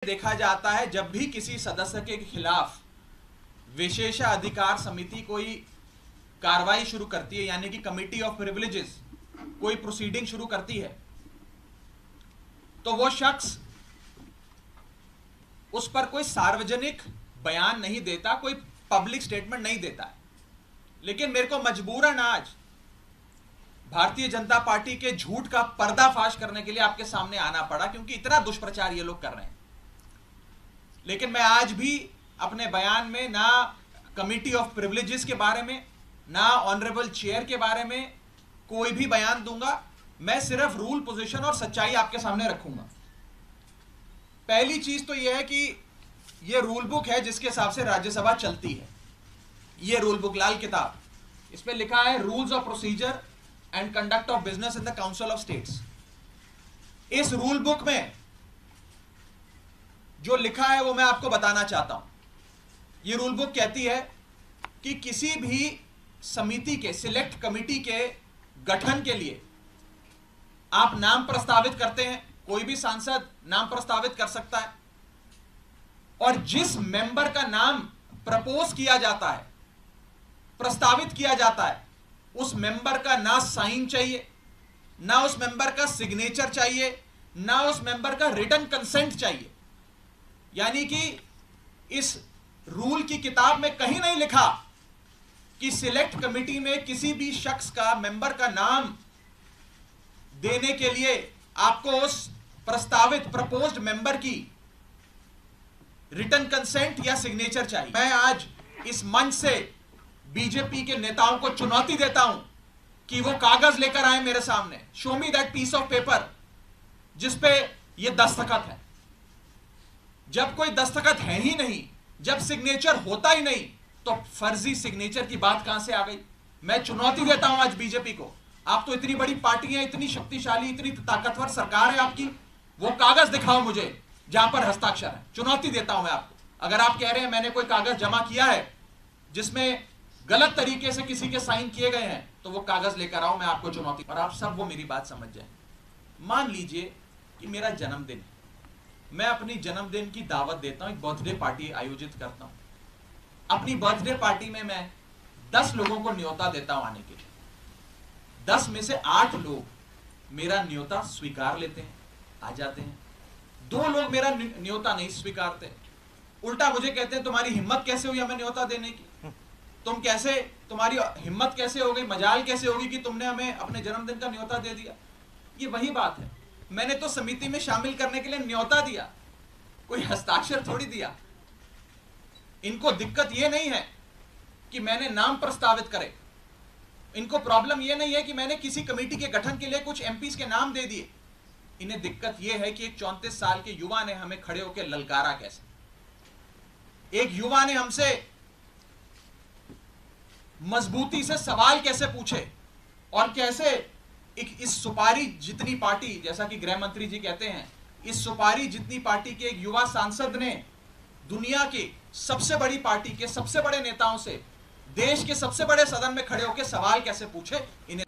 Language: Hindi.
देखा जाता है जब भी किसी सदस्य के खिलाफ विशेषाधिकार समिति कोई कार्रवाई शुरू करती है, यानी कि कमिटी ऑफ प्रिविलेजेस कोई प्रोसीडिंग शुरू करती है, तो वो शख्स उस पर कोई सार्वजनिक बयान नहीं देता, कोई पब्लिक स्टेटमेंट नहीं देता है। लेकिन मेरे को मजबूरन आज भारतीय जनता पार्टी के झूठ का पर्दाफाश करने के लिए आपके सामने आना पड़ा, क्योंकि इतना दुष्प्रचार ये लोग कर रहे हैं। लेकिन मैं आज भी अपने बयान में ना कमिटी ऑफ प्रिविलेजेस के बारे में, ना ऑनरेबल चेयर के बारे में कोई भी बयान दूंगा। मैं सिर्फ रूल, पोजीशन और सच्चाई आपके सामने रखूंगा। पहली चीज तो यह है कि यह रूल बुक है जिसके हिसाब से राज्यसभा चलती है। यह रूल बुक, लाल किताब, इस पे लिखा है rules of procedure and conduct of business in the council of states. इस रूल बुक में जो लिखा है वो मैं आपको बताना चाहता हूं। यह रूल बुक कहती है कि किसी भी समिति के, सिलेक्ट कमिटी के गठन के लिए आप नाम प्रस्तावित करते हैं, कोई भी सांसद नाम प्रस्तावित कर सकता है, और जिस मेंबर का नाम प्रपोज किया जाता है, प्रस्तावित किया जाता है, उस मेंबर का ना साइन चाहिए, ना उस मेंबर का सिग्नेचर चाहिए, ना उस मेंबर का रिटन कंसेंट चाहिए। यानी कि इस रूल की किताब में कहीं नहीं लिखा कि सिलेक्ट कमिटी में किसी भी शख्स का, मेंबर का नाम देने के लिए आपको उस प्रस्तावित, प्रपोज्ड मेंबर की रिटन कंसेंट या सिग्नेचर चाहिए। मैं आज इस मंच से बीजेपी के नेताओं को चुनौती देता हूं कि वो कागज लेकर आए मेरे सामने, show me that piece of paper जिसपे ये दस्तखत है। जब कोई दस्तखत है ही नहीं, जब सिग्नेचर होता ही नहीं, तो फर्जी सिग्नेचर की बात कहां से आ गई? मैं चुनौती देता हूं आज बीजेपी को। आप तो इतनी बड़ी पार्टी है, इतनी शक्तिशाली, इतनी ताकतवर सरकार है आपकी, वो कागज दिखाओ मुझे जहां पर हस्ताक्षर है। चुनौती देता हूं मैं आपको। अगर आप कह रहे हैं मैंने कोई कागज जमा किया है जिसमें गलत तरीके से किसी के साइन किए गए हैं, तो वो कागज लेकर आओ, मैं आपको चुनौती। और आप सब वो मेरी बात समझ जाए। मान लीजिए कि मेरा जन्मदिन है, मैं अपनी जन्मदिन की दावत देता हूं, एक बर्थडे पार्टी आयोजित करता हूं। अपनी बर्थडे पार्टी में मैं 10 लोगों को न्योता देता हूं आने के लिए। 10 में से 8 लोग मेरा न्योता स्वीकार लेते हैं, आ जाते हैं। 2 लोग मेरा न्योता नहीं स्वीकारते, उल्टा मुझे कहते हैं तुम्हारी हिम्मत कैसे हुई हमें न्योता देने की, तुम कैसे, तुम्हारी हिम्मत कैसे हो गई, मजाल कैसे होगी कि तुमने हमें अपने जन्मदिन का न्योता दे दिया। ये वही बात है, मैंने तो समिति में शामिल करने के लिए न्योता दिया, कोई हस्ताक्षर थोड़ी दिया। इनको दिक्कत यह नहीं है कि मैंने नाम प्रस्तावित करे, इनको प्रॉब्लम यह नहीं है कि मैंने किसी कमेटी के गठन के लिए कुछ एमपीज के नाम दे दिए। इन्हें दिक्कत यह है कि एक 34 साल के युवा ने हमें खड़े होकर ललकारा कैसे, एक युवा ने हमसे मजबूती से सवाल कैसे पूछे, और कैसे इस सुपारी जितनी पार्टी, जैसा कि गृह मंत्री जी कहते हैं, इस सुपारी जितनी पार्टी के एक युवा सांसद ने दुनिया की सबसे बड़ी पार्टी के सबसे बड़े नेताओं से, देश के सबसे बड़े सदन में खड़े होकर सवाल कैसे पूछे। इन्हें